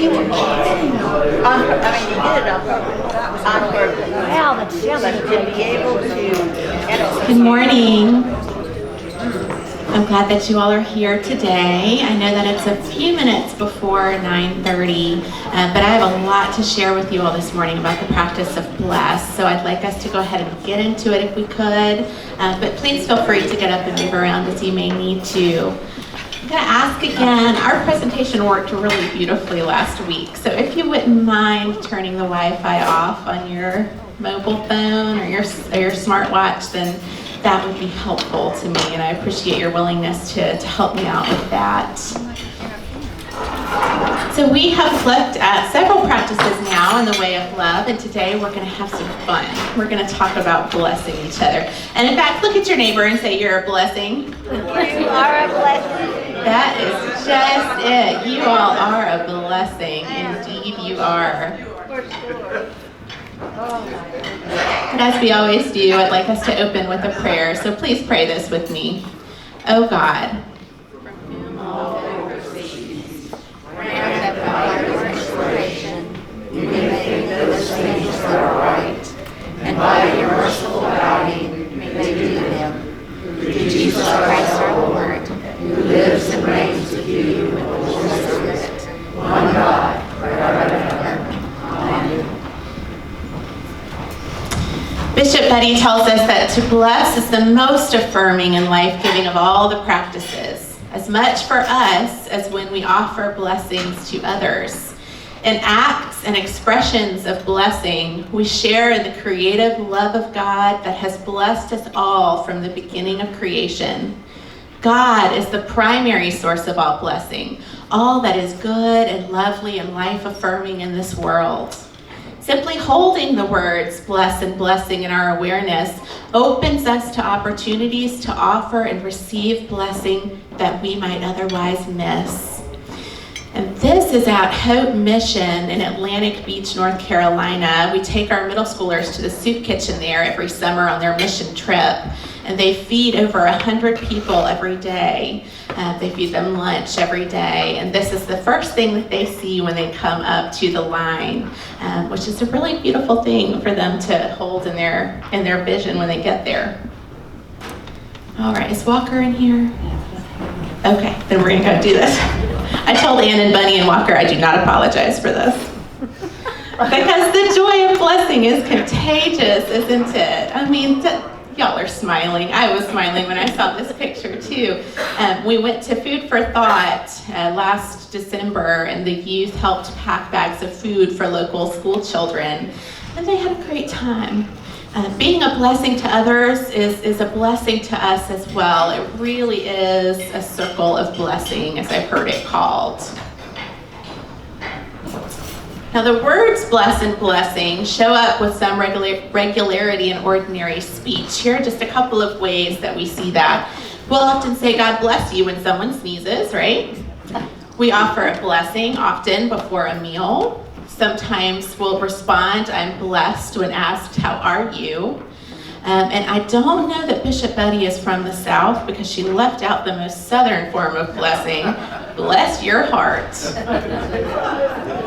You did it on purpose. Well, that's But to be able to... Good morning. I'm glad that you all are here today. I know that it's a few minutes before 9:30, but I have a lot to share with you all this morning about the practice of bless. So I'd like us to go ahead and get into it if we could, but please feel free to get up and move around as you may need to. I'm going to ask again, our presentation worked really beautifully last week, so if you wouldn't mind turning the Wi-Fi off on your mobile phone or your smartwatch, then that would be helpful to me, and I appreciate your willingness to help me out with that. So we have looked at several practices now in the way of love, and today we're going to have some fun. We're going to talk about blessing each other. And in fact, look at your neighbor and say, "You're a blessing." You are a blessing. That is just it. You all are a blessing. Indeed, you are. For sure. And as we always do, I'd like us to open with a prayer. So please pray this with me. Oh God, granted by your inspiration, you make those things that are right, and by your merciful guiding, may do them. Through Jesus Christ our Lord, who lives and reigns with you with the Holy Spirit, one God, forever and ever. Amen. Bishop Betty tells us that to bless is the most affirming and life-giving of all the practices, as much for us as when we offer blessings to others. In acts and expressions of blessing, we share in the creative love of God that has blessed us all from the beginning of creation. God is the primary source of all blessing, all that is good and lovely and life-affirming in this world. Simply holding the words bless and blessing in our awareness opens us to opportunities to offer and receive blessing that we might otherwise miss. And this is at Hope Mission in Atlantic Beach, North Carolina. We take our middle schoolers to the soup kitchen there every summer on their mission trip, and they feed over 100 people every day. They feed them lunch every day, and this is the first thing that they see when they come up to the line, which is a really beautiful thing for them to hold in their vision when they get there. All right, is Walker in here? Okay, then we're gonna go do this. I told Ann and Bunny and Walker I do not apologize for this. Because the joy of blessing is contagious, isn't it? I mean, y'all are smiling. I was smiling when I saw this picture too. We went to Food for Thought last December, and the youth helped pack bags of food for local school children, and they had a great time. Being a blessing to others is a blessing to us as well. It really is a circle of blessing, as I've heard it called. Now, the words bless and blessing show up with some regularity in ordinary speech. Here are just a couple of ways that we see that. We'll often say, "God bless you," when someone sneezes, right? We offer a blessing often before a meal. Sometimes we'll respond, "I'm blessed," when asked, "How are you?" And I don't know that Bishop Betty is from the South, because she left out the most southern form of blessing. Bless your heart.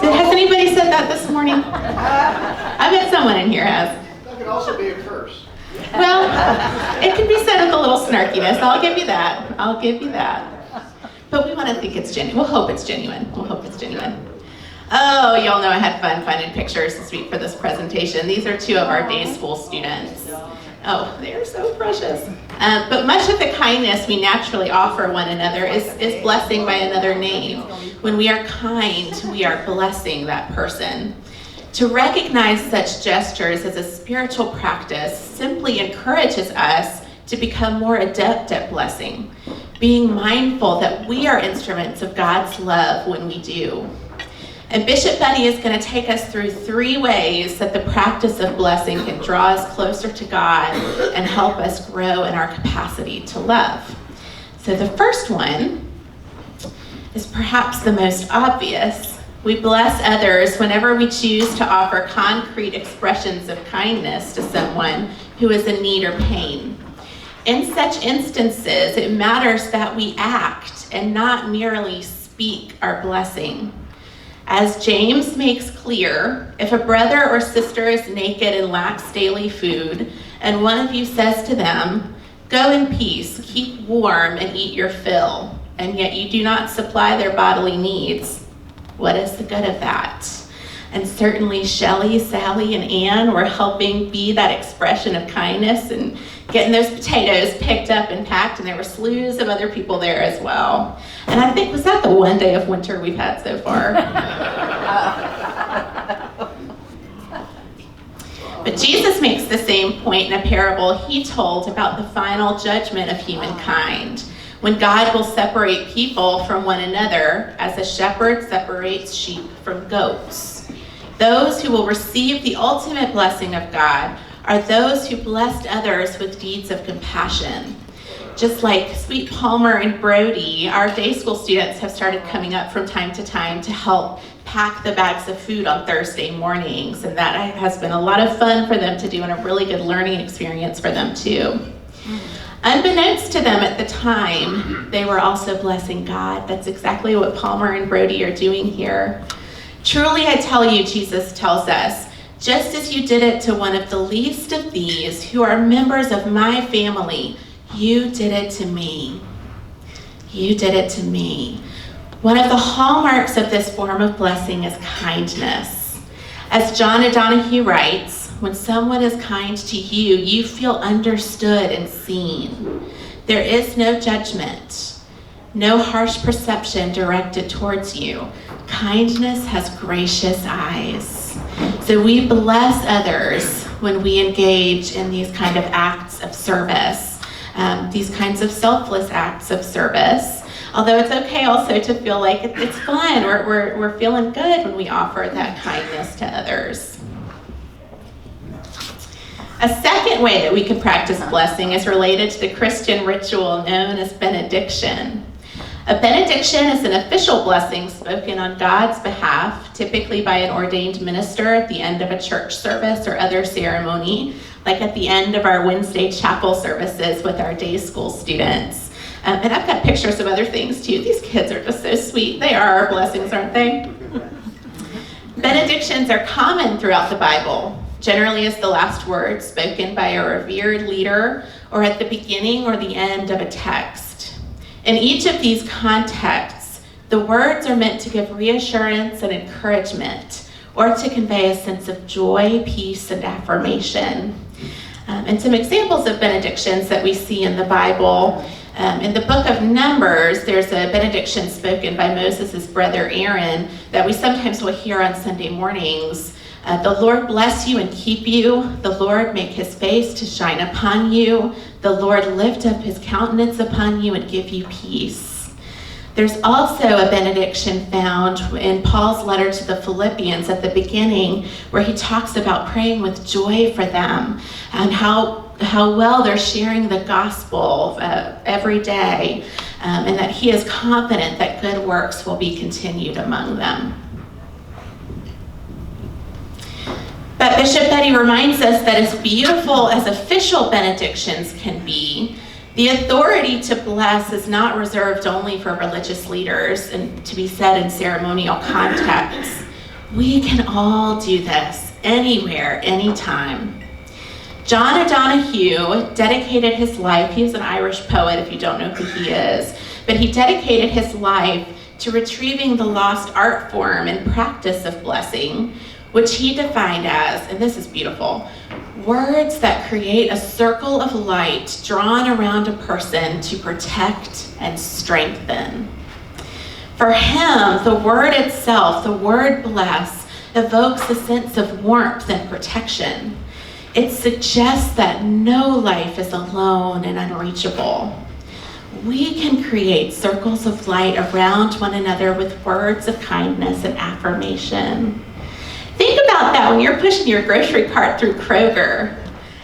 Has anybody said that this morning? I bet someone in here has. That could also be a curse. Well, it can be said with a little snarkiness. I'll give you that. But we want to think it's genuine. We'll hope it's genuine. Oh, y'all know I had fun finding pictures this week for this presentation. These are two of our day school students. Oh, they're so precious. But much of the kindness we naturally offer one another is blessing by another name. When we are kind, we are blessing that person. To recognize such gestures as a spiritual practice simply encourages us to become more adept at blessing, being mindful that we are instruments of God's love when we do. And Bishop Betty is going to take us through 3 ways that the practice of blessing can draw us closer to God and help us grow in our capacity to love. So the first one is perhaps the most obvious. We bless others whenever we choose to offer concrete expressions of kindness to someone who is in need or pain. In such instances, it matters that we act and not merely speak our blessing. As James makes clear, if a brother or sister is naked and lacks daily food, and one of you says to them, "Go in peace, keep warm and eat your fill," and yet you do not supply their bodily needs, what is the good of that? And certainly Shelley, Sally, and Ann were helping be that expression of kindness and getting those potatoes picked up and packed, and there were slews of other people there as well. And I think, was that the one day of winter we've had so far? But Jesus makes the same point in a parable he told about the final judgment of humankind, when God will separate people from one another as a shepherd separates sheep from goats. Those who will receive the ultimate blessing of God are those who blessed others with deeds of compassion. Just like Sweet Palmer and Brody, our day school students have started coming up from time to time to help pack the bags of food on Thursday mornings, and that has been a lot of fun for them to do and a really good learning experience for them too. Unbeknownst to them at the time, they were also blessing God. That's exactly what Palmer and Brody are doing here. Truly, I tell you, Jesus tells us, just as you did it to one of the least of these who are members of my family, you did it to me. You did it to me. One of the hallmarks of this form of blessing is kindness. As John O'Donohue writes, when someone is kind to you, you feel understood and seen. There is no judgment, no harsh perception directed towards you. Kindness has gracious eyes. So we bless others when we engage in these kind of acts of service, these kinds of selfless acts of service. Although it's okay also to feel like it's fun, we're feeling good when we offer that kindness to others. A second way that we can practice blessing is related to the Christian ritual known as benediction. A benediction is an official blessing spoken on God's behalf, typically by an ordained minister at the end of a church service or other ceremony, like at the end of our Wednesday chapel services with our day school students. And I've got pictures of other things too. These kids are just so sweet. They are our blessings, aren't they? Benedictions are common throughout the Bible, generally as the last word spoken by a revered leader or at the beginning or the end of a text. In each of these contexts, the words are meant to give reassurance and encouragement, or to convey a sense of joy, peace, and affirmation. And some examples of benedictions that we see in the Bible. In the book of Numbers, there's a benediction spoken by Moses' brother Aaron that we sometimes will hear on Sunday mornings. The Lord bless you and keep you. The Lord make his face to shine upon you. The Lord lift up his countenance upon you and give you peace. There's also a benediction found in Paul's letter to the Philippians at the beginning, where he talks about praying with joy for them and how well they're sharing the gospel every day, and that he is confident that good works will be continued among them. But Bishop Betty reminds us that as beautiful as official benedictions can be, the authority to bless is not reserved only for religious leaders and to be said in ceremonial contexts. We can all do this anywhere, anytime. John O'Donohue dedicated his life, he is an Irish poet if you don't know who he is, but he dedicated his life to retrieving the lost art form and practice of blessing, which he defined as, and this is beautiful, words that create a circle of light drawn around a person to protect and strengthen. For him, the word itself, the word bless, evokes a sense of warmth and protection. It suggests that no life is alone and unreachable. We can create circles of light around one another with words of kindness and affirmation. Think about that when you're pushing your grocery cart through Kroger.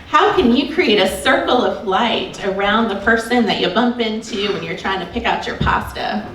How can you create a circle of light around the person that you bump into when you're trying to pick out your pasta?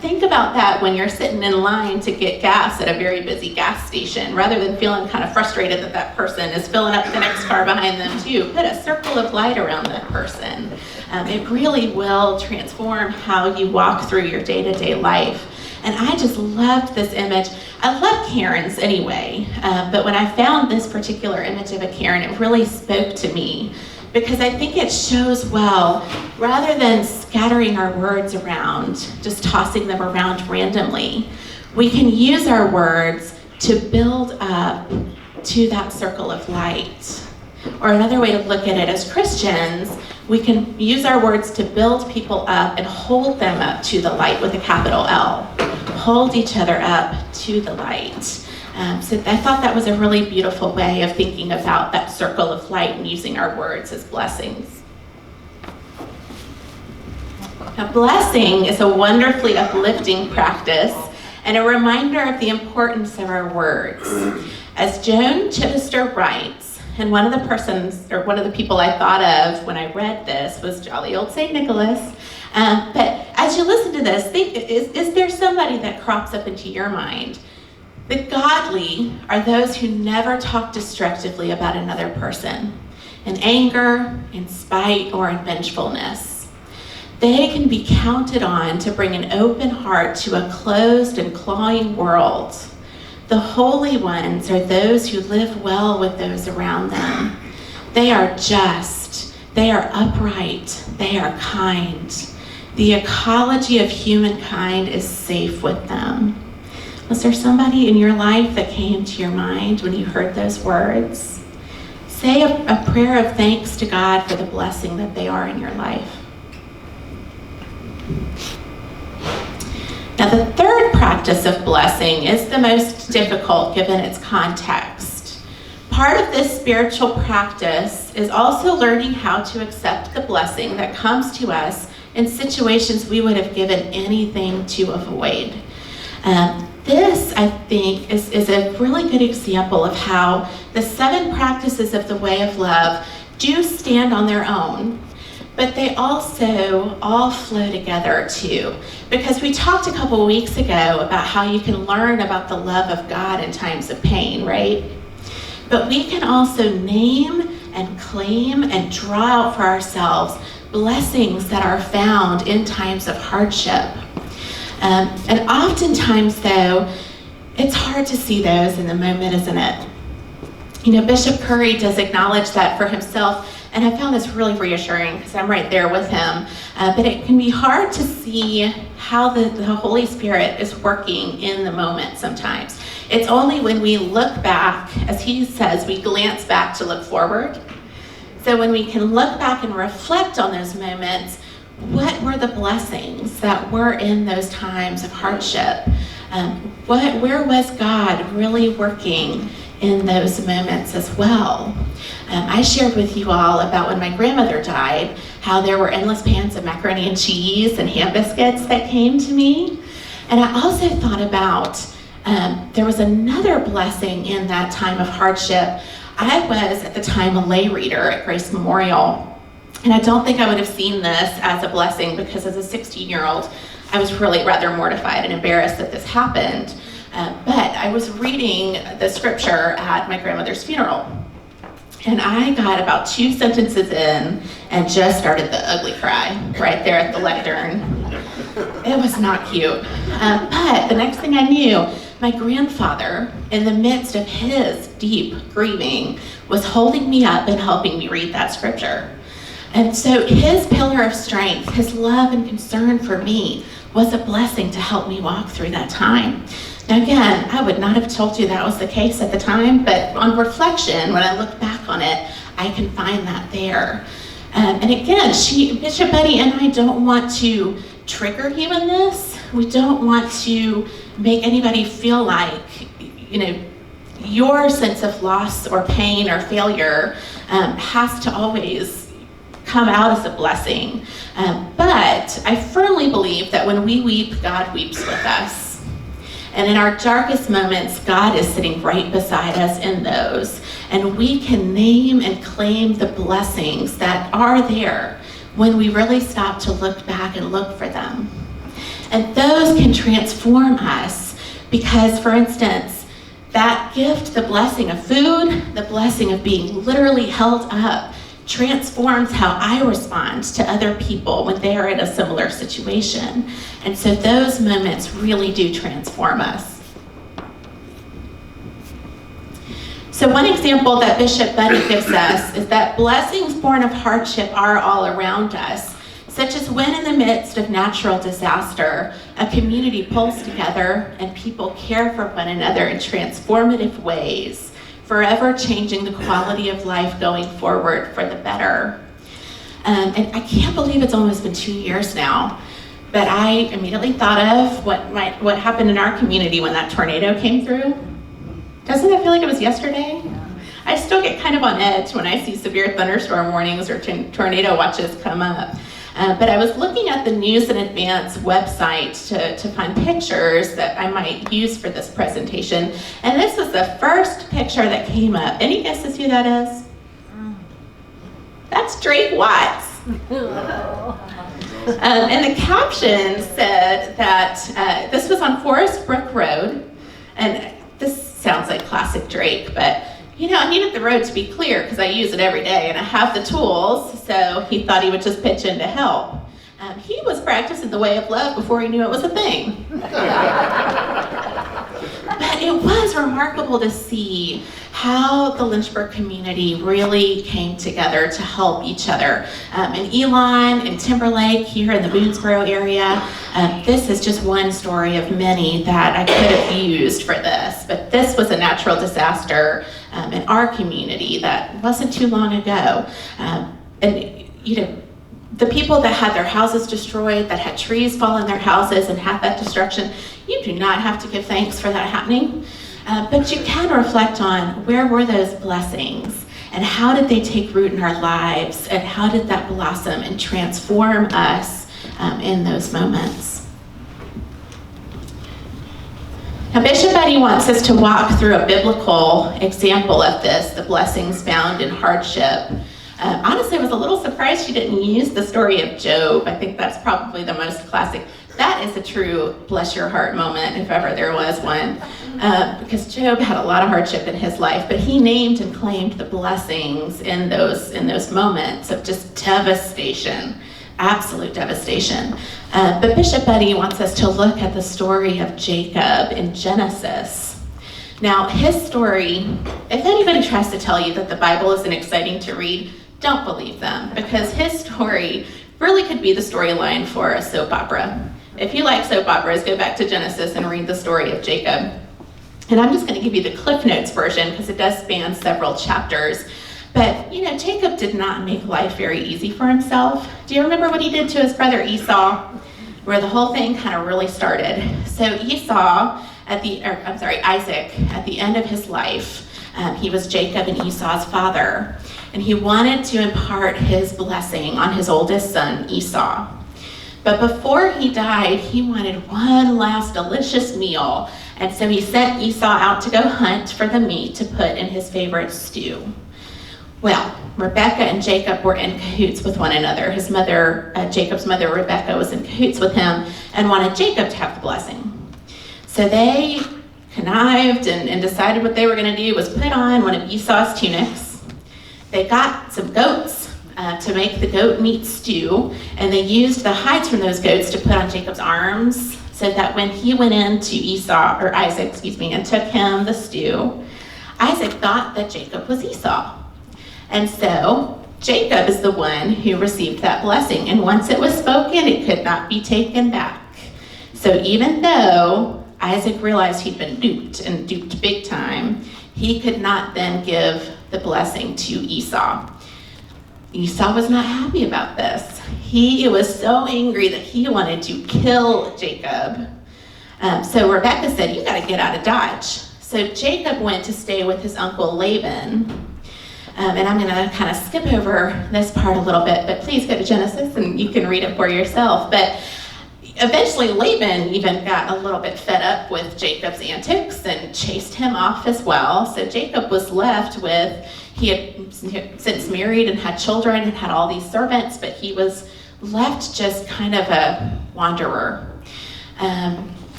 Think about that when you're sitting in line to get gas at a very busy gas station. Rather than feeling kind of frustrated that that person is filling up the next car behind them too, put a circle of light around that person. It really will transform how you walk through your day-to-day life. And I just loved this image. I love Karens anyway, but when I found this particular image of a Karen, it really spoke to me, because I think it shows well, rather than scattering our words around, just tossing them around randomly, we can use our words to build up to that circle of light. Or another way to look at it, as Christians, we can use our words to build people up and hold them up to the light with a capital L. Hold each other up to the light. So I thought that was a really beautiful way of thinking about that circle of light and using our words as blessings. Now, blessing is a wonderfully uplifting practice and a reminder of the importance of our words. As Joan Chittister writes, and one of the people I thought of when I read this was jolly old St. Nicholas. But as you listen to this, think, is there somebody that crops up into your mind? The godly are those who never talk destructively about another person, in anger, in spite, or in vengefulness. They can be counted on to bring an open heart to a closed and clawing world. The holy ones are those who live well with those around them. They are just, they are upright, they are kind. The ecology of humankind is safe with them. Was there somebody in your life that came to your mind when you heard those words? Say a prayer of thanks to God for the blessing that they are in your life. Now, the third practice of blessing is the most difficult given its context. Part of this spiritual practice is also learning how to accept the blessing that comes to us in situations we would have given anything to avoid. This, I think, is a really good example of how the 7 practices of the way of love do stand on their own, but they also all flow together too. Because we talked a couple of weeks ago about how you can learn about the love of God in times of pain, right? But we can also name and claim and draw out for ourselves blessings that are found in times of hardship. And oftentimes, though, it's hard to see those in the moment, isn't it? You know, Bishop Curry does acknowledge that for himself, and I found this really reassuring because I'm right there with him. But it can be hard to see how the Holy Spirit is working in the moment sometimes. It's only when we look back, as he says, we glance back to look forward. So when we can look back and reflect on those moments, what were the blessings that were in those times of hardship? Where was God really working in those moments as well? I shared with you all about when my grandmother died, how there were endless pans of macaroni and cheese and ham biscuits that came to me. And I also thought about, there was another blessing in that time of hardship. I was at the time a lay reader at Grace Memorial. And I don't think I would have seen this as a blessing because as a 16-year-old, I was really rather mortified and embarrassed that this happened. But I was reading the scripture at my grandmother's funeral. And I got about 2 sentences in and just started the ugly cry right there at the lectern. It was not cute. But the next thing I knew, my grandfather, in the midst of his deep grieving, was holding me up and helping me read that scripture. And so his pillar of strength, his love and concern for me, was a blessing to help me walk through that time. Now again, I would not have told you that was the case at the time, but on reflection, when I look back on it, I can find that there. And again, Bishop Buddy and I don't want to trigger you in this. We don't want to make anybody feel like, your sense of loss or pain or failure has to always come out as a blessing. But I firmly believe that when we weep, God weeps with us. And in our darkest moments, God is sitting right beside us in those. And we can name and claim the blessings that are there when we really stop to look back and look for them. And those can transform us because, for instance, that gift, the blessing of food, the blessing of being literally held up transforms how I respond to other people when they are in a similar situation. And so those moments really do transform us. So one example that Bishop Buddy gives us is that blessings born of hardship are all around us, such as when in the midst of natural disaster, a community pulls together and people care for one another in transformative ways, forever changing the quality of life going forward for the better. And I can't believe it's almost been 2 years now, but I immediately thought of what happened in our community when that tornado came through. Doesn't it feel like it was yesterday? I still get kind of on edge when I see severe thunderstorm warnings or tornado watches come up. But I was looking at the News in Advance website to find pictures that I might use for this presentation. And this was the first picture that came up. Any guesses who that is? That's Drake Watts. And the caption said that this was on Forest Brook Road. And this sounds like classic Drake, but I needed the road to be clear because I use it every day and I have the tools, so he thought he would just pitch in to help. He was practicing the way of love before he knew it was a thing. But it was remarkable to see how the Lynchburg community really came together to help each other. In Elon, in Timberlake, here in the Boonesboro area, this is just one story of many that I could have used for this. But this was a natural disaster in our community that wasn't too long ago. The people that had their houses destroyed, that had trees fall in their houses and had that destruction, you do not have to give thanks for that happening. But you can reflect on where were those blessings and how did they take root in our lives and how did that blossom and transform us in those moments. Now, Bishop Buddy wants us to walk through a biblical example of this, the blessings found in hardship. Honestly, I was a little surprised she didn't use the story of Job. I think that's probably the most classic. That is a true bless your heart moment, if ever there was one, because Job had a lot of hardship in his life, but he named and claimed the blessings in those moments of just devastation, absolute devastation. But Bishop Buddy wants us to look at the story of Jacob in Genesis. Now, his story, if anybody tries to tell you that the Bible isn't exciting to read, don't believe them, because his story really could be the storyline for a soap opera. If you like soap operas, go back to Genesis and read the story of Jacob. And I'm just going to give you the Cliff Notes version because it does span several chapters. But, Jacob did not make life very easy for himself. Do you remember what he did to his brother Esau, where the whole thing kind of really started? So Isaac, at the end of his life, he was Jacob and Esau's father, and he wanted to impart his blessing on his oldest son, Esau. But before he died, he wanted one last delicious meal, and so he sent Esau out to go hunt for the meat to put in his favorite stew. Well, Rebekah and Jacob were in cahoots with one another. His mother, Jacob's mother, Rebekah, was in cahoots with him and wanted Jacob to have the blessing. So they connived and decided what they were going to do was put on one of Esau's tunics. They got some goats to make the goat meat stew, and they used the hides from those goats to put on Jacob's arms so that when he went into Isaac, and took him the stew, Isaac thought that Jacob was Esau. And so Jacob is the one who received that blessing, and once it was spoken, it could not be taken back. So even though Isaac realized he'd been duped, and duped big time, he could not then give the blessing to Esau. Esau was not happy about this. He was so angry that he wanted to kill Jacob. So Rebekah said, you got to get out of Dodge. So Jacob went to stay with his uncle Laban. And I'm going to kind of skip over this part a little bit, but please go to Genesis and you can read it for yourself. But eventually Laban even got a little bit fed up with Jacob's antics and chased him off as well. So Jacob was left with, he had since married and had children and had all these servants, but he was left just kind of a wanderer.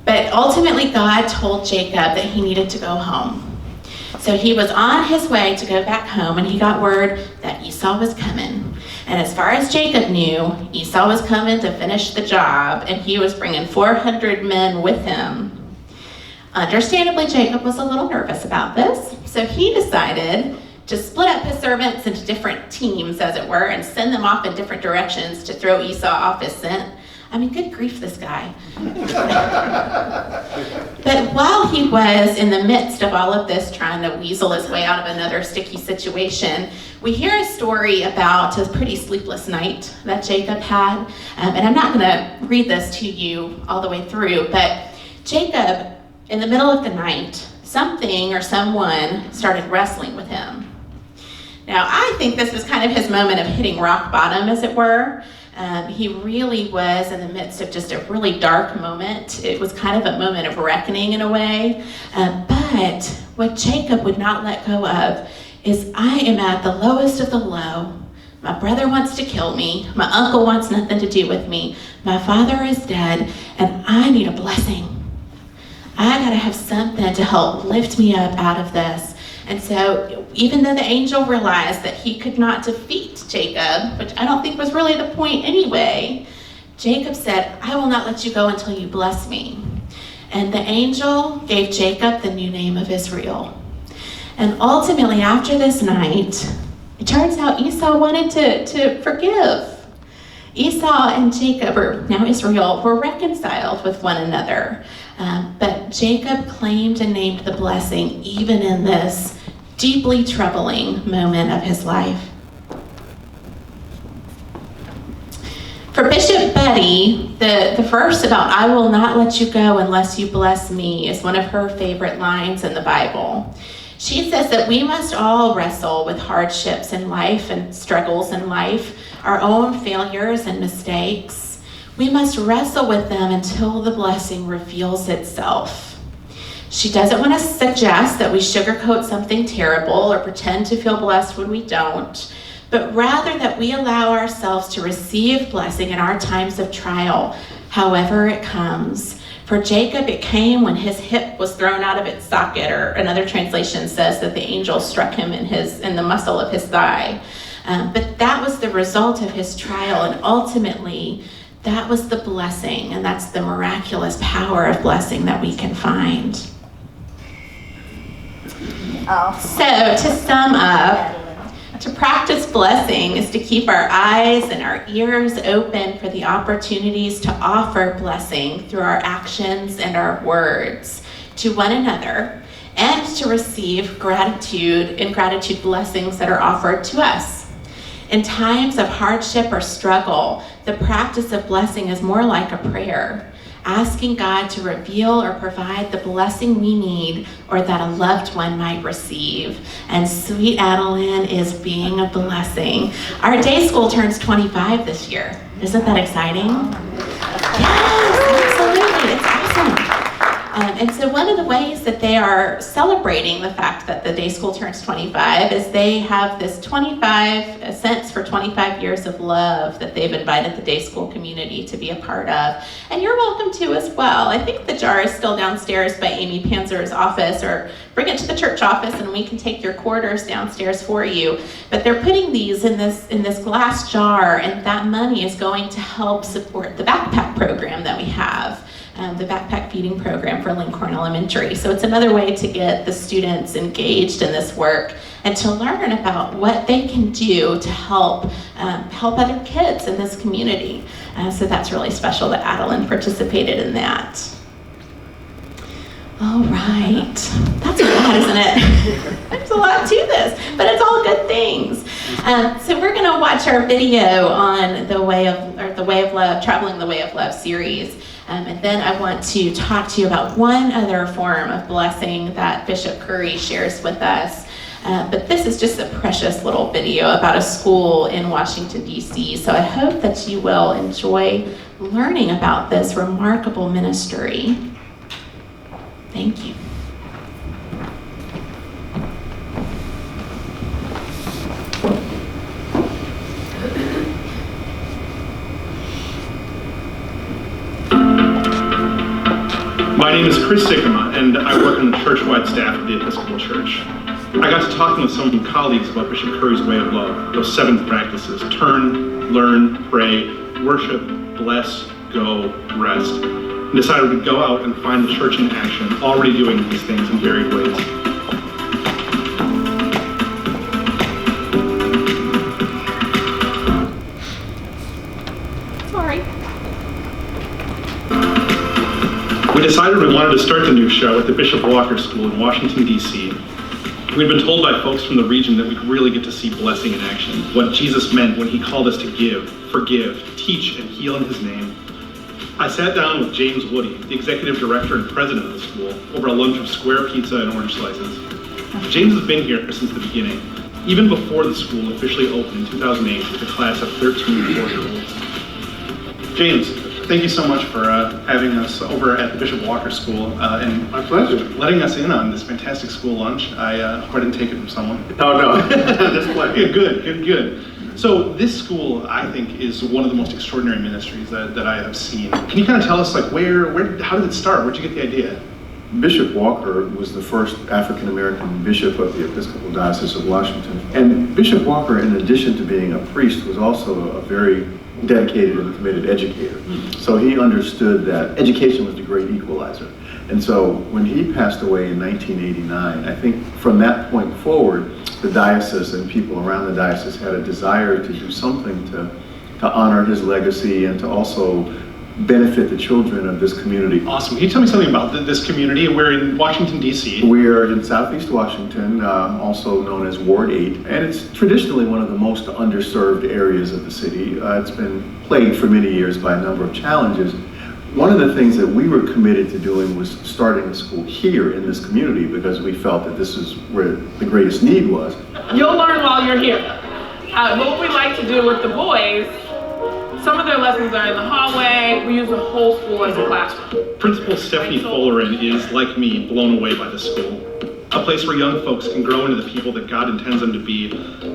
But ultimately God told Jacob that he needed to go home. So he was on his way to go back home, and he got word that Esau was coming. And as far as Jacob knew, Esau was coming to finish the job, and he was bringing 400 men with him. Understandably, Jacob was a little nervous about this, so he decided to split up his servants into different teams, as it were, and send them off in different directions to throw Esau off his scent. I mean, good grief, this guy. But while he was in the midst of all of this, trying to weasel his way out of another sticky situation, we hear a story about a pretty sleepless night that Jacob had. And I'm not going to read this to you all the way through, but Jacob, in the middle of the night, something or someone started wrestling with him. Now, I think this was kind of his moment of hitting rock bottom, as it were. He really was in the midst of just a really dark moment. It was kind of a moment of reckoning in a way. But what Jacob would not let go of is, I am at the lowest of the low. My brother wants to kill me. My uncle wants nothing to do with me. My father is dead, and I need a blessing. I gotta have something to help lift me up out of this. And so even though the angel realized that he could not defeat Jacob, which I don't think was really the point anyway, Jacob said, I will not let you go until you bless me. And the angel gave Jacob the new name of Israel. And ultimately, after this night, it turns out Esau wanted to forgive. Esau and Jacob, or now Israel, were reconciled with one another. But Jacob claimed and named the blessing even in this deeply troubling moment of his life. For Bishop Betty, the verse about I will not let you go unless you bless me is one of her favorite lines in the Bible. She says that we must all wrestle with hardships in life and struggles in life, our own failures and mistakes. We must wrestle with them until the blessing reveals itself. She doesn't want to suggest that we sugarcoat something terrible or pretend to feel blessed when we don't, but rather that we allow ourselves to receive blessing in our times of trial, however it comes. For Jacob, it came when his hip was thrown out of its socket, or another translation says that the angel struck him in the muscle of his thigh. But that was the result of his trial, and ultimately, that was the blessing, and that's the miraculous power of blessing that we can find. So, to sum up, to practice blessing is to keep our eyes and our ears open for the opportunities to offer blessing through our actions and our words to one another, and to receive gratitude and gratitude blessings that are offered to us. In times of hardship or struggle, the practice of blessing is more like a prayer, asking God to reveal or provide the blessing we need or that a loved one might receive. And sweet Adeline is being a blessing. Our day school turns 25 this year. Isn't that exciting? Yes, absolutely. It's awesome. And so one of the ways that they are celebrating the fact that the day school turns 25 is they have this 25 cents for 25 years of love that they've invited the day school community to be a part of. And you're welcome to as well. I think the jar is still downstairs by Amy Panzer's office, or bring it to the church office and we can take your quarters downstairs for you. But they're putting these in this glass jar, and that money is going to help support the backpack program that we have. The backpack feeding program for Lincoln Elementary. So it's another way to get the students engaged in this work and to learn about what they can do to help other kids in this community. So that's really special that Adeline participated in that. All right, that's a lot, isn't it? There's a lot to this, but it's all good things. So we're going to watch our video on the Way of Love, Traveling the Way of Love series. And then I want to talk to you about one other form of blessing that Bishop Curry shares with us. But this is just a precious little video about a school in Washington, D.C. So I hope that you will enjoy learning about this remarkable ministry. Thank you. My name is Chris Sickema, and I work on the church-wide staff of the Episcopal Church. I got to talking with some colleagues about Bishop Curry's way of love, those 7 practices: turn, learn, pray, worship, bless, go, rest, and decided we'd go out and find the church in action, already doing these things in varied ways. Sorry. We decided we wanted to start the new show at the Bishop Walker School in Washington, D.C. We'd been told by folks from the region that we'd really get to see blessing in action, what Jesus meant when he called us to give, forgive, teach, and heal in his name. I sat down with James Woody, the executive director and president of the school, over a lunch of square pizza and orange slices. James has been here since the beginning, even before the school officially opened in 2008 with a class of 13 4-year-olds. James, thank you so much for having us over at the Bishop Walker School and My pleasure. letting us in on this fantastic school lunch. I hope I didn't take it from someone. Oh, no, that's plenty. Yeah, good. So this school, I think, is one of the most extraordinary ministries that I have seen. Can you kind of tell us, like, how did it start? Where'd you get the idea? Bishop Walker was the first African-American bishop of the Episcopal Diocese of Washington. And Bishop Walker, in addition to being a priest, was also a very dedicated and committed educator. So he understood that education was the great equalizer. And so when he passed away in 1989, I think from that point forward, the diocese and people around the diocese had a desire to do something to honor his legacy and to also benefit the children of this community. Awesome. Can you tell me something about this community? We're in Washington, D.C. We are in Southeast Washington, also known as Ward 8, and it's traditionally one of the most underserved areas of the city. It's been plagued for many years by a number of challenges. One of the things that we were committed to doing was starting a school here in this community because we felt that this is where the greatest need was. You'll learn while you're here. What we like to do with the boys, some of their lessons are in the hallway. We use the whole school as a classroom. Principal Stephanie Fullerin is, like me, blown away by the school. A place where young folks can grow into the people that God intends them to be,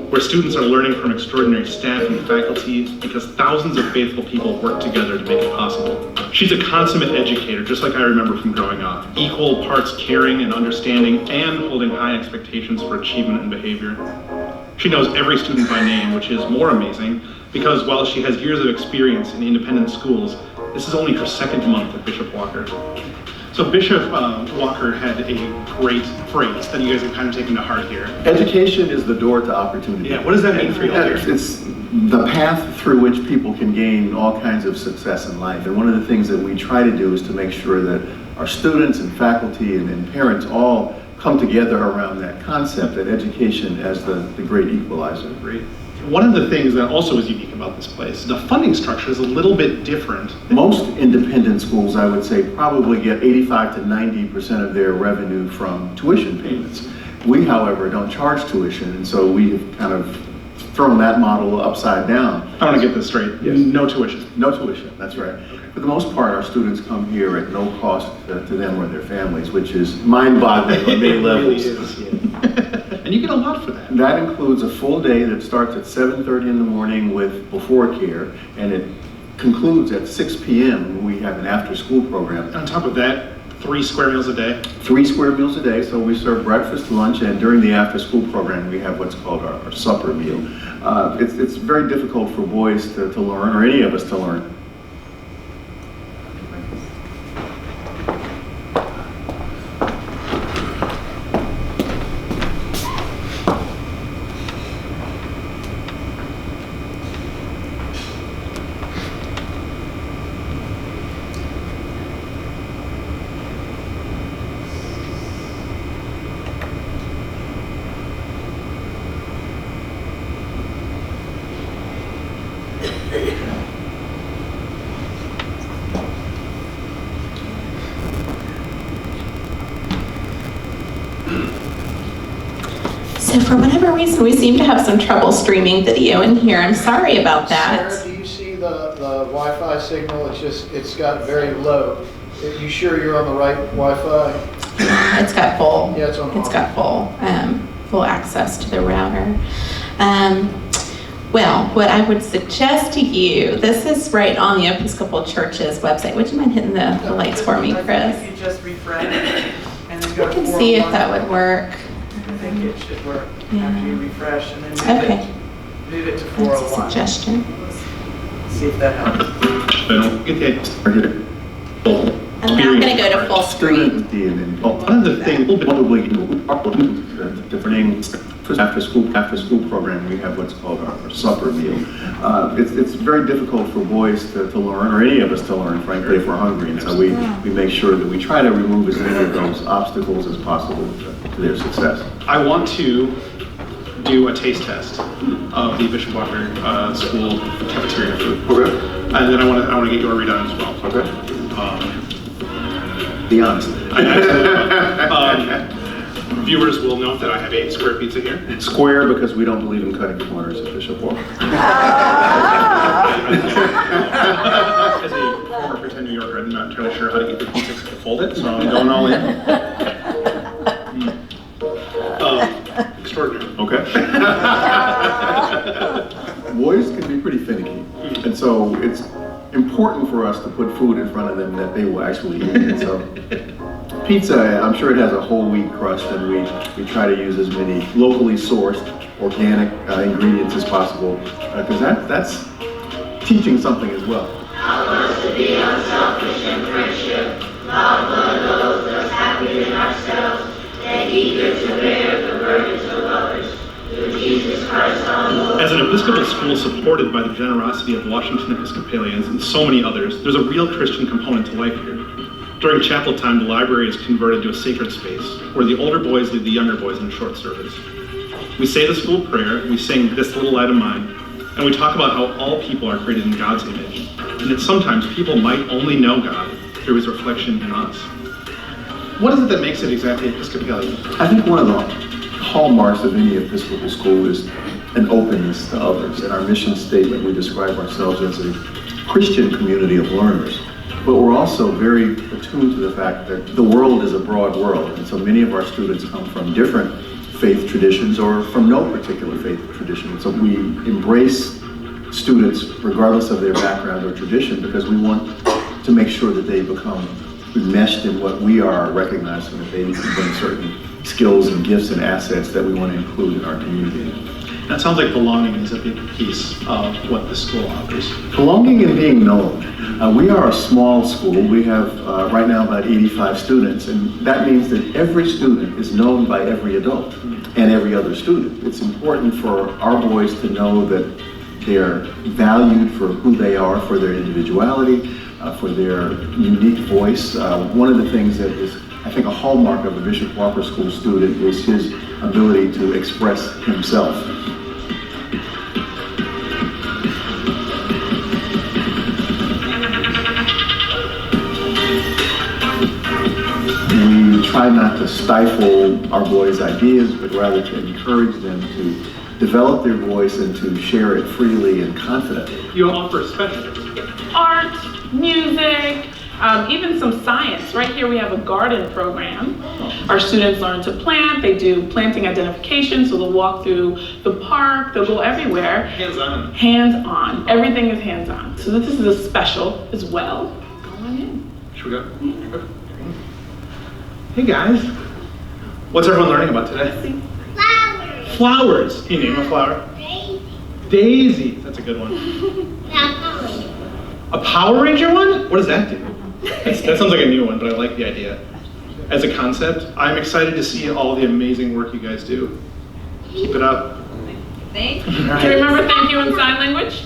where students are learning from extraordinary staff and faculty, because thousands of faithful people work together to make it possible. She's a consummate educator, just like I remember from growing up. Equal parts caring and understanding, and holding high expectations for achievement and behavior. She knows every student by name, which is more amazing, because while she has years of experience in independent schools, this is only her 2nd month at Bishop Walker. So Bishop Walker had a great phrase that you guys have kind of taken to heart here. Education is the door to opportunity. Yeah, what does that mean for you all here? It's the path through which people can gain all kinds of success in life. And one of the things that we try to do is to make sure that our students and faculty and parents all come together around that concept, that education as the great equalizer. Great. One of the things that also is unique about this place, the funding structure is a little bit different. Most independent schools, I would say, probably get 85 to 90% of their revenue from tuition payments. We, however, don't charge tuition, and so we have kind of thrown that model upside down. I want to get this straight. Yes. No tuition. No tuition, that's right. For the most part, our students come here at no cost to them or their families, which is mind-boggling on many levels. And you get a lot for that. That includes a full day that starts at 7:30 in the morning with before care, and it concludes at 6 p.m. We have an after-school program. And on top of that, 3 square meals a day. 3 square meals a day, so we serve breakfast, lunch, and during the after-school program, we have what's called our supper meal. It's very difficult for boys to learn, or any of us to learn. So for whatever reason, we seem to have some trouble streaming video in here. I'm sorry about that. Sarah, do you see the Wi-Fi signal? It's got very low. You sure you're on the right Wi-Fi? It's got full. Yeah, it's on. It's got full access to the router. Well, what I would suggest to you, this is right on the Episcopal Church's website. Would you mind hitting the lights for me, Chris? If you just refresh and then go I to can see if that would work. I think think it should work after you refresh and then Okay. move it to That's a 401. suggestion. See if that helps. I don't get the idea. I'm not going to go to full screen. One of the things, probably different after school program, we have what's called our supper meal. It's very difficult for boys to learn, or any of us to learn, frankly, if we're hungry. And so we make sure that we try to remove as many of those obstacles as possible to their success. I want to do a taste test of the Bishop Walker School cafeteria food. Okay. And then I want to get your read on it as well. Okay. Be honest. Viewers will note that I have a square pizza here. Square because we don't believe in cutting corners at Bishop Walker. As a former pretend New Yorker, I'm not entirely sure how to eat the pizza except to fold it, so I'm going all in. Extraordinary. Okay. Boys can be pretty finicky, and so it's important for us to put food in front of them that they will actually eat. And so pizza, I'm sure it has a whole wheat crust, and we try to use as many locally sourced, organic ingredients as possible, because that's teaching something as well. Help us to be unselfish in friendship, love one another as happy in ourselves, and eager to bear the burdens of others. Through Jesus Christ our Lord. As an Episcopal school supported by the generosity of Washington Episcopalians and so many others, there's a real Christian component to life here. During chapel time, the library is converted to a sacred space where the older boys lead the younger boys in short service. We say the school prayer, we sing This Little Light of Mine, and we talk about how all people are created in God's image, and that sometimes people might only know God through his reflection in us. What is it that makes it exactly Episcopalian? I think one of the hallmarks of any Episcopal school is an openness to others. In our mission statement, we describe ourselves as a Christian community of learners. But we're also very attuned to the fact that the world is a broad world, and so many of our students come from different faith traditions or from no particular faith tradition. So we embrace students regardless of their background or tradition because we want to make sure that they become enmeshed in what we are, recognizing that they bring certain skills and gifts and assets that we want to include in our community. That sounds like belonging is a big piece of what the school offers. Belonging and being known. We are a small school. We have right now about 85 students, and that means that every student is known by every adult and every other student. It's important for our boys to know that they're valued for who they are, for their individuality, for their unique voice. One of the things that is, I think, a hallmark of a Bishop Walker School student is his ability to express himself. We try not to stifle our boys' ideas, but rather to encourage them to develop their voice and to share it freely and confidently. You offer specialties. Art, music, even some science. Right here we have a garden program. Our students learn to plant. They do planting identification, so they'll walk through the park. They'll go everywhere. Hands-on. Hands-on. Everything is hands-on. So this is a special as well. Go on in. Should we go? Hey guys. What's everyone learning about today? Flowers. Flowers. Can you name a flower? Daisy. Daisy. That's a good one. A Power Ranger one? What does that do? That sounds like a new one, but I like the idea. As a concept, I'm excited to see all the amazing work you guys do. Keep it up. Thank you. Do you remember thank you in sign language?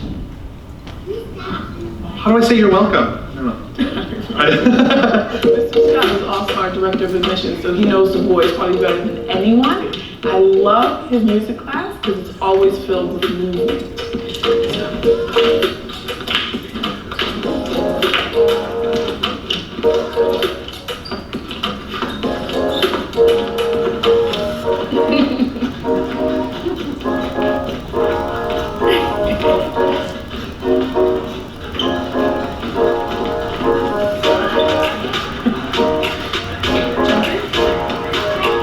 How do I say you're welcome? I don't know. Mr. Scott is also our director of admissions, so he knows the boys probably better than anyone. I love his music class because it's always filled with movement.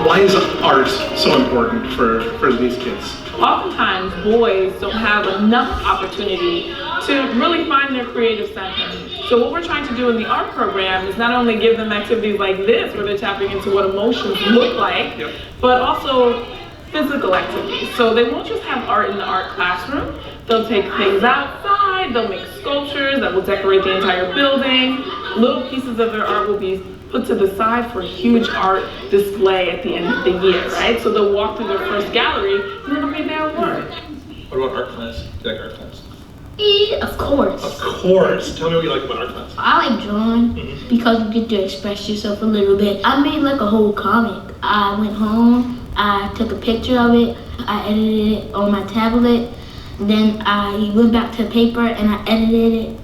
Why is art so important for these kids? Oftentimes, boys don't have enough opportunity to really find their creative center. So what we're trying to do in the art program is not only give them activities like this, where they're tapping into what emotions look like, but also physical activities. So they won't just have art in the art classroom. They'll take things outside, they'll make sculptures that will decorate the entire building. Little pieces of their art will be put to the side for a huge art display at the end of the year, right? So they'll walk through their first gallery and then they'll make their work. What about art class? Do you like art class? Of course. Of course. Tell me what you like about art class. I like drawing because you get to express yourself a little bit. I made like a whole comic. I went home, I took a picture of it, I edited it on my tablet, then I went back to paper and I edited it.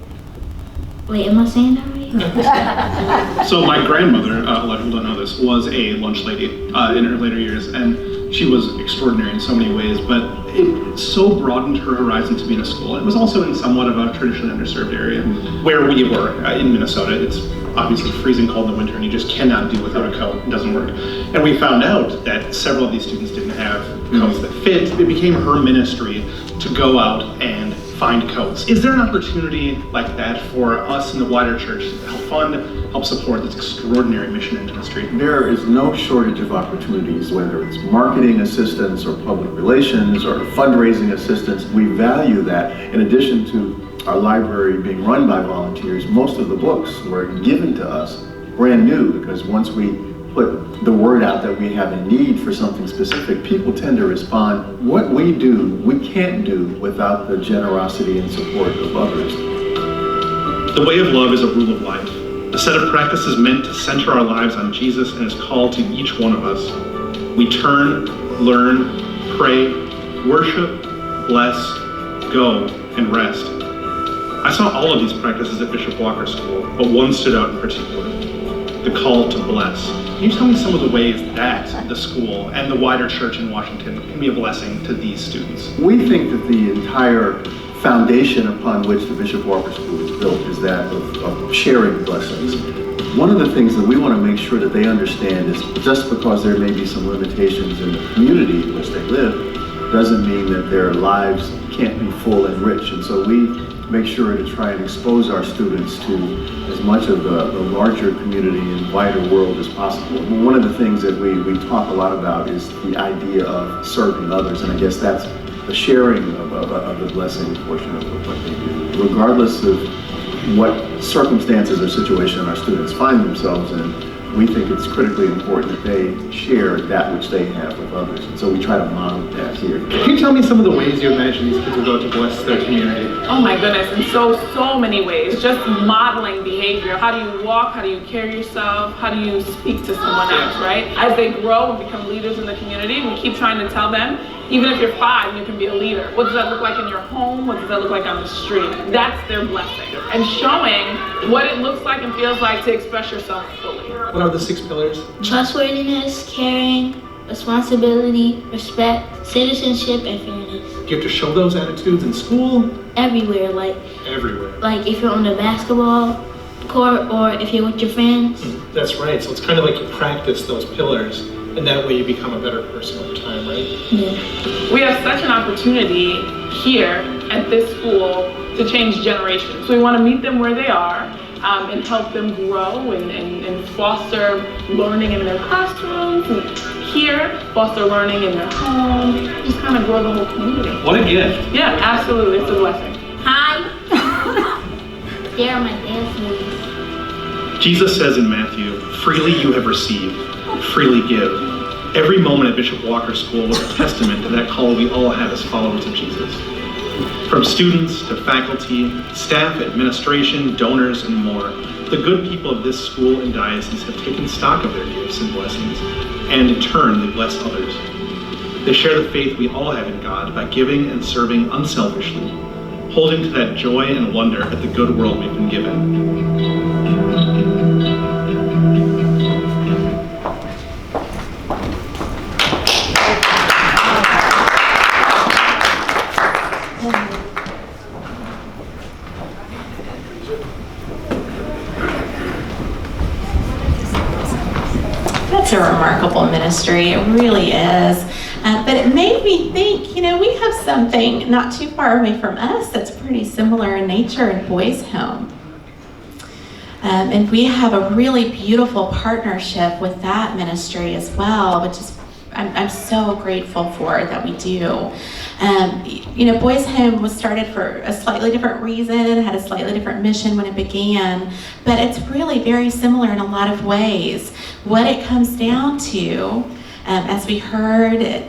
Wait, am I saying that right? So my grandmother, a lot of people don't know this, was a lunch lady in her later years, and she was extraordinary in so many ways, but it so broadened her horizon to be in a school. It was also in somewhat of a traditionally underserved area. Where we were, in Minnesota, it's obviously freezing cold in the winter and you just cannot do without a coat, it doesn't work. And we found out that several of these students didn't have coats that fit. It became her ministry to go out and find coats. Is there an opportunity like that for us in the wider church to help fund, help support this extraordinary mission and ministry? There is no shortage of opportunities, whether it's marketing assistance or public relations or fundraising assistance. We value that. In addition to our library being run by volunteers, most of the books were given to us brand new, because once we put the word out that we have a need for something specific, people tend to respond. What we do, we can't do without the generosity and support of others. The way of love is a rule of life, a set of practices meant to center our lives on Jesus and his call to each one of us. We turn, learn, pray, worship, bless, go, and rest. I saw all of these practices at Bishop Walker School, but one stood out in particular, the call to bless. Can you tell me some of the ways that the school and the wider church in Washington can be a blessing to these students? We think that the entire foundation upon which the Bishop Walker School is built is that of sharing blessings. One of the things that we want to make sure that they understand is just because there may be some limitations in the community in which they live doesn't mean that their lives can't be full and rich. And so we make sure to try and expose our students to as much of the larger community and wider world as possible. One of the things that we talk a lot about is the idea of serving others, and I guess that's the sharing of the blessing portion of what they do. Regardless of what circumstances or situation our students find themselves in, we think it's critically important that they share that which they have with others. And so we try to model that here. Can you tell me some of the ways you imagine these kids will go to bless their community? Oh my goodness, in so many ways. Just modeling behavior. How do you walk? How do you carry yourself? How do you speak to someone else, right? As they grow and become leaders in the community, we keep trying to tell them, even if you're 5, you can be a leader. What does that look like in your home? What does that look like on the street? That's their blessing. And showing what it looks like and feels like to express yourself fully. What are the 6 pillars? Trustworthiness, caring, responsibility, respect, citizenship, and fairness. Do you have to show those attitudes in school? Everywhere, like Everywhere. if you're on the basketball court or if you're with your friends. That's right. So it's kind of like you practice those pillars, and that way you become a better person over time, right? Yeah. We have such an opportunity here at this school to change generations. So we want to meet them where they are and help them grow and foster learning in their classrooms, and here, foster learning in their home, just kind of grow the whole community. What a gift. Yeah, absolutely. It's a blessing. Hi. They are my dance movies. Jesus says in Matthew, "Freely you have received, freely give." Every moment at Bishop Walker School was a testament to that call we all have as followers of Jesus. From students to faculty, staff, administration, donors, and more, the good people of this school and diocese have taken stock of their gifts and blessings, and in turn, they bless others. They share the faith we all have in God by giving and serving unselfishly, holding to that joy and wonder at the good world we've been given. That's a remarkable ministry, it really is. But it made me think, we have something not too far away from us that's pretty similar in nature in Boys Home. And we have a really beautiful partnership with that ministry as well, which is I'm so grateful for that we do. Boys Home was started for a slightly different reason, had a slightly different mission when it began, but it's really very similar in a lot of ways. What it comes down to, as we heard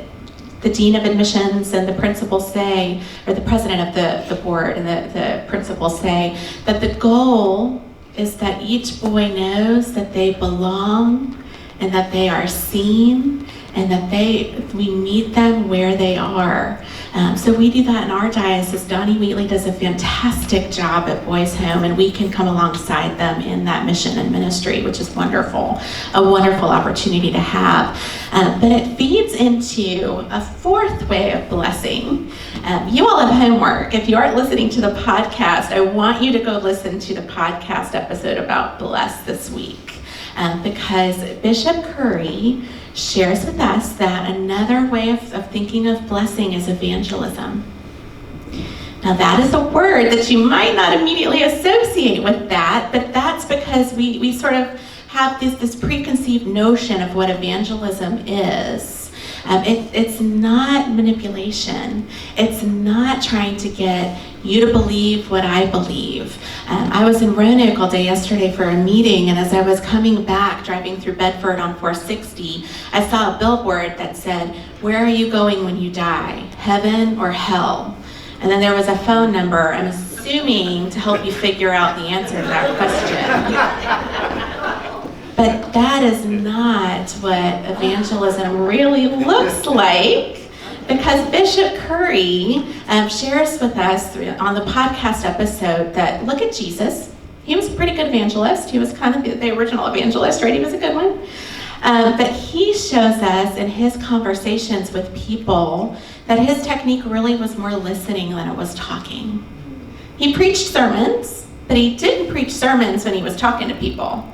the dean of admissions and the principal say, or the president of the board and the principal say, that the goal is that each boy knows that they belong and that they are seen and that we meet them where they are. So we do that in our diocese. Donnie Wheatley does a fantastic job at Boys Home, and we can come alongside them in that mission and ministry, which is wonderful, a wonderful opportunity to have. But it feeds into a fourth way of blessing. You all have homework. If you aren't listening to the podcast, I want you to go listen to the podcast episode about Bless this week, because Bishop Curry shares with us that another way of thinking of blessing is evangelism. Now that is a word that you might not immediately associate with that, but that's because we sort of have this preconceived notion of what evangelism is. It's not manipulation. It's not trying to get you to believe what I believe. I was in Roanoke all day yesterday for a meeting, and as I was coming back, driving through Bedford on 460, I saw a billboard that said, "Where are you going when you die? Heaven or hell?" And then there was a phone number, I'm assuming to help you figure out the answer to that question. But that is not what evangelism really looks like, because Bishop Curry shares with us on the podcast episode that, look at Jesus. He was a pretty good evangelist. He was kind of the original evangelist, right? He was a good one. But he shows us in his conversations with people that his technique really was more listening than it was talking. He preached sermons, but he didn't preach sermons when he was talking to people.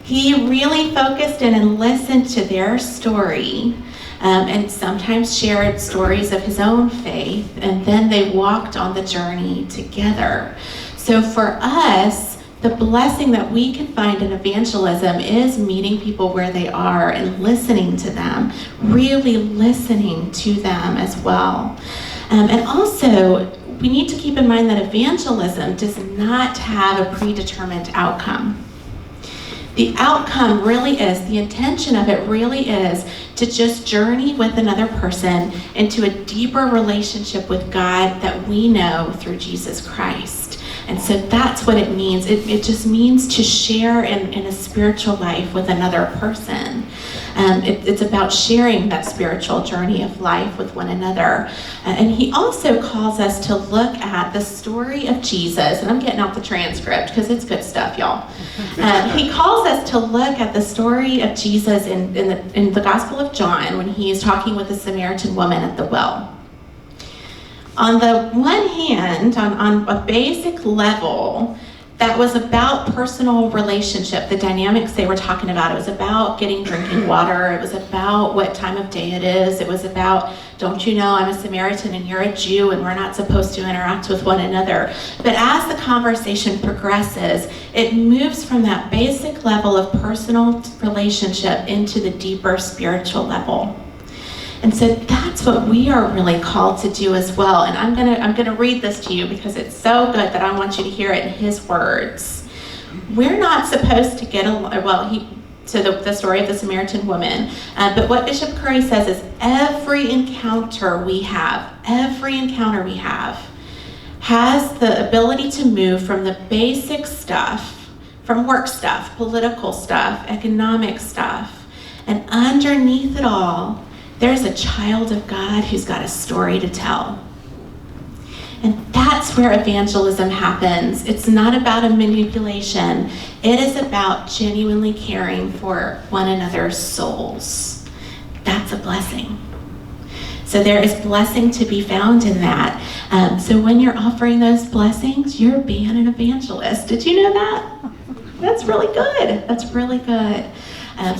He really focused in and listened to their story, and sometimes shared stories of his own faith, and then they walked on the journey together. So for us, the blessing that we can find in evangelism is meeting people where they are and listening to them, really listening to them as well. And also, we need to keep in mind that evangelism does not have a predetermined outcome. The outcome really is, the intention of it really is to just journey with another person into a deeper relationship with God that we know through Jesus Christ. And so that's what it means. It just means to share in a spiritual life with another person. It's about sharing that spiritual journey of life with one another. And he also calls us to look at the story of Jesus, and I'm getting out the transcript because it's good stuff, y'all. He calls us to look at the story of Jesus in the Gospel of John when he is talking with the Samaritan woman at the well. On the one hand, on a basic level, that was about personal relationship, the dynamics they were talking about. It was about getting drinking water. It was about what time of day it is. It was about, don't you know, I'm a Samaritan and you're a Jew and we're not supposed to interact with one another. But as the conversation progresses, it moves from that basic level of personal relationship into the deeper spiritual level. And so that's what we are really called to do as well. And I'm gonna read this to you because it's so good that I want you to hear it in his words. We're not supposed to get the story of the Samaritan woman. But what Bishop Curry says is every encounter we have has the ability to move from the basic stuff, from work stuff, political stuff, economic stuff, and underneath it all, there's a child of God who's got a story to tell. And that's where evangelism happens. It's not about a manipulation. It is about genuinely caring for one another's souls. That's a blessing. So there is blessing to be found in that. So when you're offering those blessings, you're being an evangelist. Did you know that? That's really good. That's really good.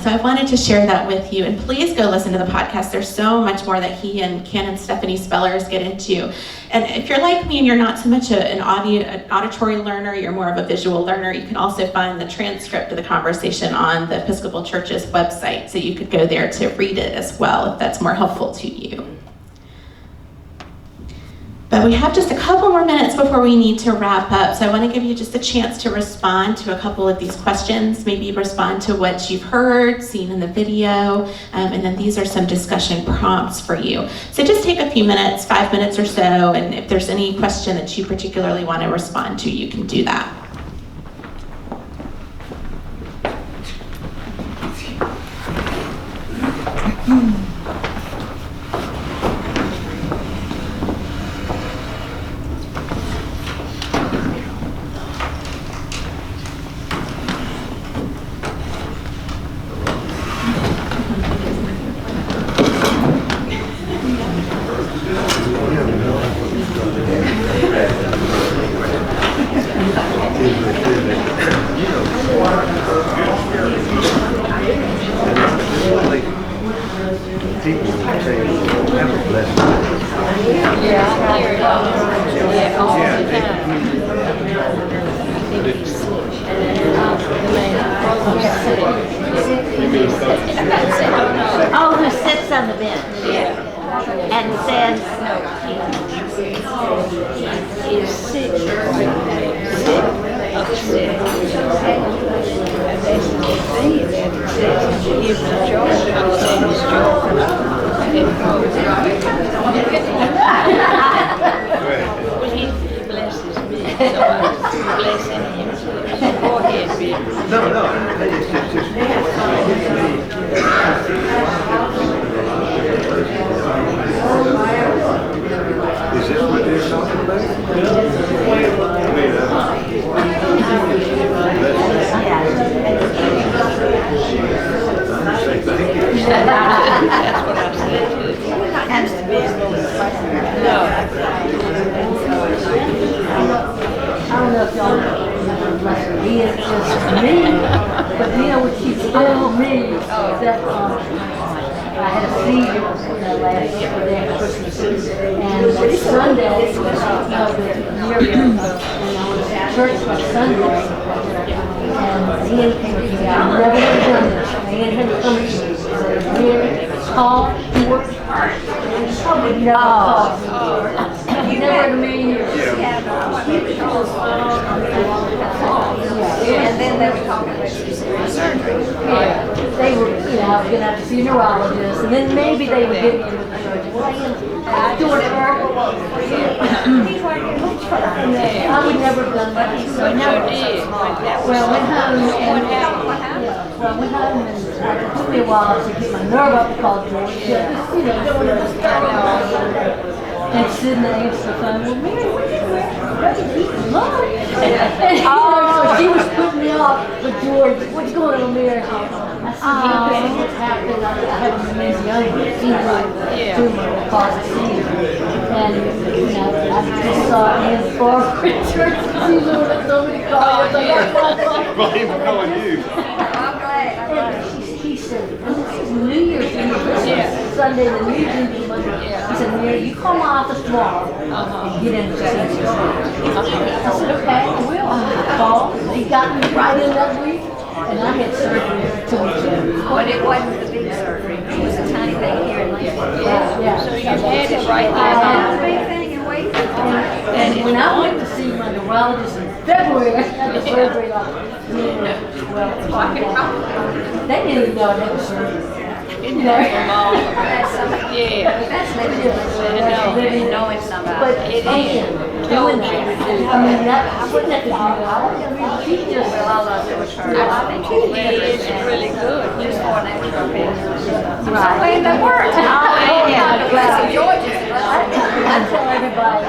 So I wanted to share that with you, and please go listen to the podcast. There's so much more that he and Ken and Stephanie Spellers get into. And if you're like me and you're not so much an auditory learner, you're more of a visual learner, you can also find the transcript of the conversation on the Episcopal Church's website, so you could go there to read it as well if that's more helpful to you. But we have just a couple more minutes before we need to wrap up, so I want to give you just a chance to respond to a couple of these questions, maybe respond to what you've heard, seen in the video, and then these are some discussion prompts for you. So just take a few minutes, 5 minutes or so, and if there's any question that you particularly want to respond to, you can do that. Oh, who sits on the bench and says, he's sick, upset. That's the thing that it says, if the joy, I'm saying it's joy. Well, he blesses me, so I'm blessing him. Go ahead, Bill. No, is this what they're talking about? That's what I said. Has to be a little no. I don't know if y'all know, he is just me, but you know what she told me that I had a seizure last day after Christmas, and Sunday, the year ago, and I was at church on Sunday, and Ian came to me, I've never done this, and Ian had come to me, and said, "Here, call, work hard." He never called me. He never in a million years. And then they were talking about surgery. Yeah, they were, you know, I was going to have to see a neurologist, and then maybe they would get me into the surgery. Well, I'm doing it for I would never have done that. So I never did. Well, I went home and it took me a while to get my nerve up to call George. You know, don't want to just and Sydney answered the phone. Well, Mary, what did you love? And so she was putting me off with George. What's going on, Mary? I said, what's happening? I have an amazing tumor that causes seizure. And, you know, I just saw Ann Farber in church. She knew that somebody called. Well, he was calling you. He said, and this is New Year's Eve, Sunday, the New Year's Eve Monday. He said, Mary, you call my office tomorrow and get in the procedure. I said, okay, I will. I called. He got me right in that week, and I had surgery 2 weeks ago. But it wasn't the big surgery. It was a tiny thing here in Lynchburg. Yeah. So you had it right there. The big thing in Waco. And when I went to see my neurologist in February, I had the surgery like, they didn't even know I had the surgery. You know? That's living knowing somebody. But it is doing that. I mean, that I wouldn't have to do that. I mean, she just. Well, all of it was her. I think he is really good. Just for an extra bit. Right. And that worked. Oh, yeah. Well, George is I tell everybody,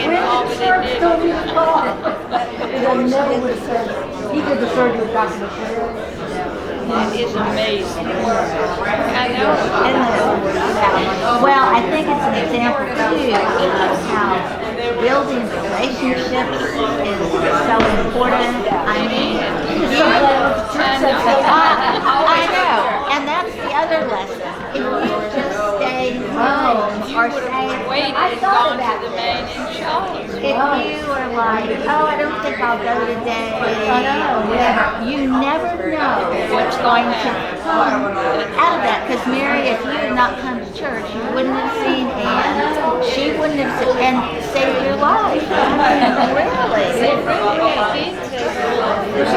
when the church told me to call, because I never would have said it. He did the surgery with Dr. McClure. It is amazing. I know. Well, I think it's an example too of how building relationships is so important. I mean, I know, and that's the other lesson. If you just stay home or say, I thought about this. If you are like, oh, I don't think I'll go today, you never know what's going to come out of that. Because Mary, if you had not come to church, you wouldn't have seen Anne. She wouldn't have saved your life. Really? There's a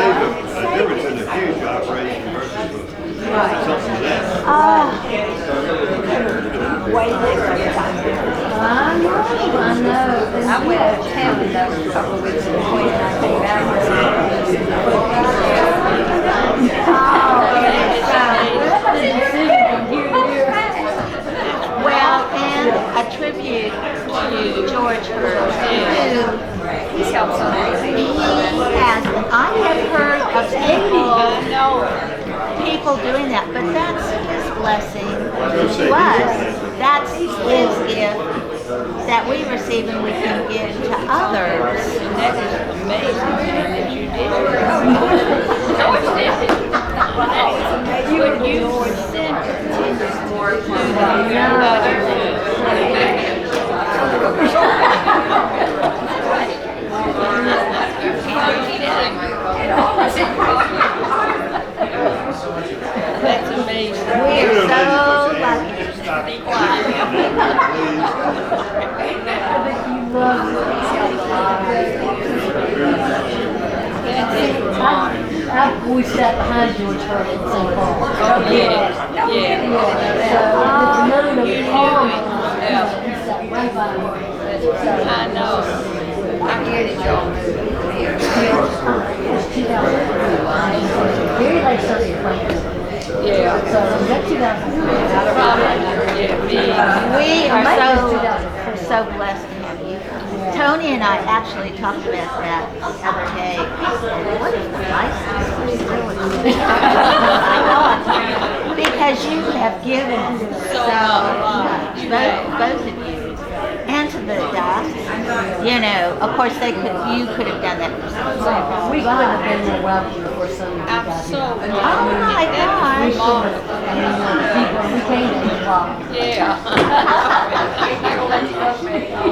difference in the huge operation versus something less. I know. I went to Tampa a couple of weeks ago and I came Well, and a tribute to George Hurst, who He's helped so many he has, I have heard of people doing that, but that's his blessing to us. That's his gift that we receive and we can give to others. That is amazing that you did it. George did it. But you sent continues more to That's amazing. We're so lucky. We sat behind George Hurst in St. Paul. Oh, yeah. So, none of the Paul, he sat right by me. I know. I get it, y'all. Very late Sunday, Frank. Yeah. So, that's 2003. We are so blessed to have you. Tony and I actually talked about that the other day. What is the license? Because you have given so much, both of you, and to the diocese. You know, of course, you could have done that yourself. We could have been more welcome before Sunday. Absolutely. Oh my gosh. We came to the block. Yeah.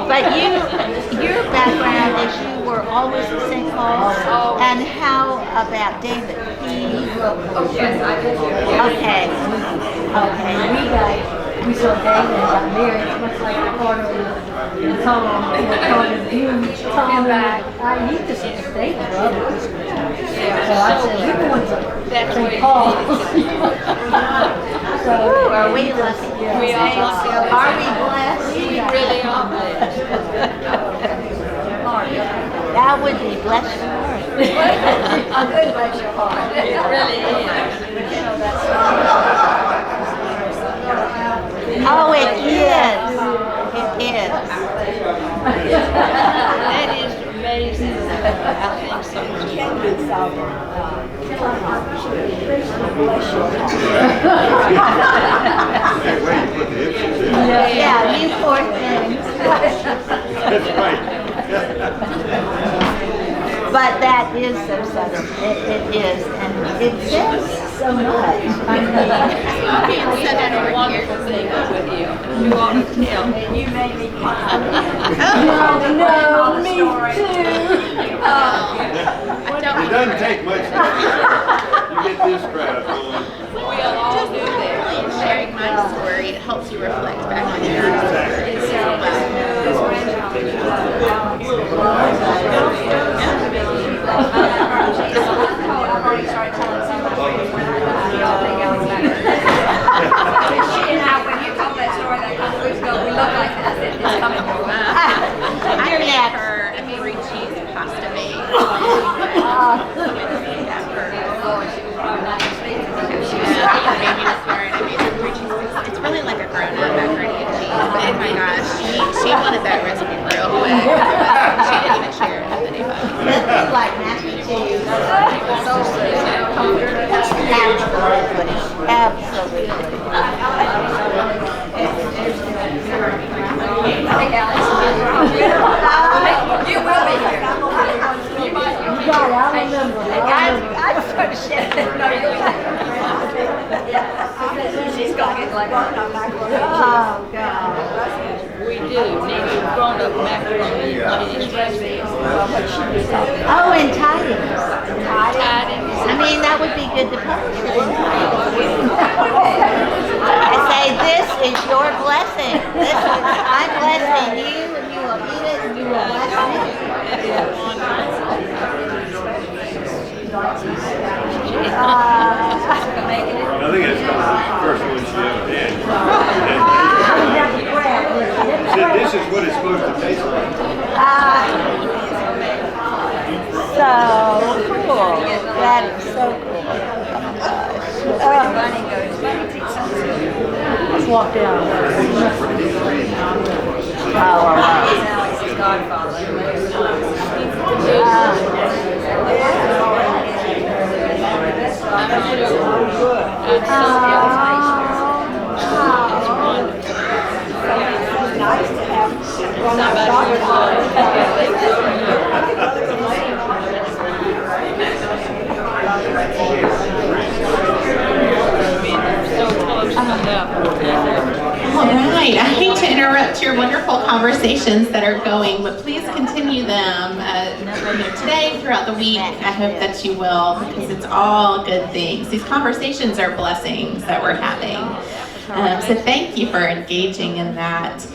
But your background is you were always at St. Paul's. And how about David? Yes, I did. Okay. We saw David and got married, much like the part of Tom, you just stayed brother. So I said, we're going to St. Paul's. So, Are we lucky? We are lucky. Are we blessed? We really are blessed. That would be bless your heart. A good bless your heart. It really is. Oh, it is. It is. That is amazing. I think so Yeah, you poor things. That's right. But that is so subtle. It is, and it says so much. I We had a wonderful thing with you. You ought to tell. And you made me cry. no, me too. It doesn't take much. You get this crowd going. We'll all do that. Sharing my story, it helps you reflect back on your She and I, when you told that story that couple weeks ago, we looked like this. It's coming from I made her a three cheese pasta bake. It's really like a grown-up macaroni and cheese, but oh my gosh, she wanted that recipe real quick. She didn't even share it with anybody. This is like mac and cheese. Absolutely. Absolutely. She's got it like oh, God. We do need grown-up macaroni and cheese recipes. Oh, and tidings. Tidings. I mean, that would be good to publish it in tidings. I say, this is your blessing. I'm blessing you, and you will eat it, and you will bless me. I think it's the first one she ever did. Said, this is what it's supposed to taste like. So cool. That is so cool. Let's walk down. Oh, All right, I hate to interrupt your wonderful conversations that are going, but please continue them today, throughout the week. I hope that you will, because it's all good things. These conversations are blessings that we're having. So thank you for engaging in that.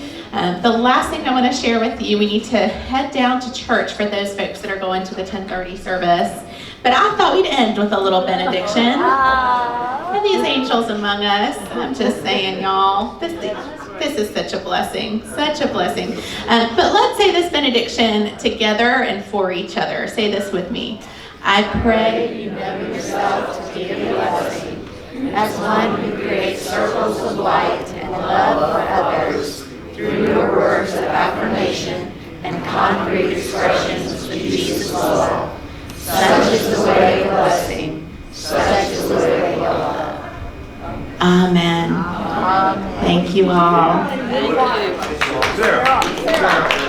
The last thing I want to share with you, we need to head down to church for those folks that are going to the 10:30 service. But I thought we'd end with a little benediction. And these angels among us, I'm just saying, y'all, this is such a blessing, such a blessing. But let's say this benediction together and for each other. Say this with me. I pray you know yourself to be a blessing, as one who creates circles of light and love for others through your words of affirmation and concrete expressions of Jesus' love. Such is the way of blessing, such is the way of love. Amen. Thank you all. Thank you. Sarah.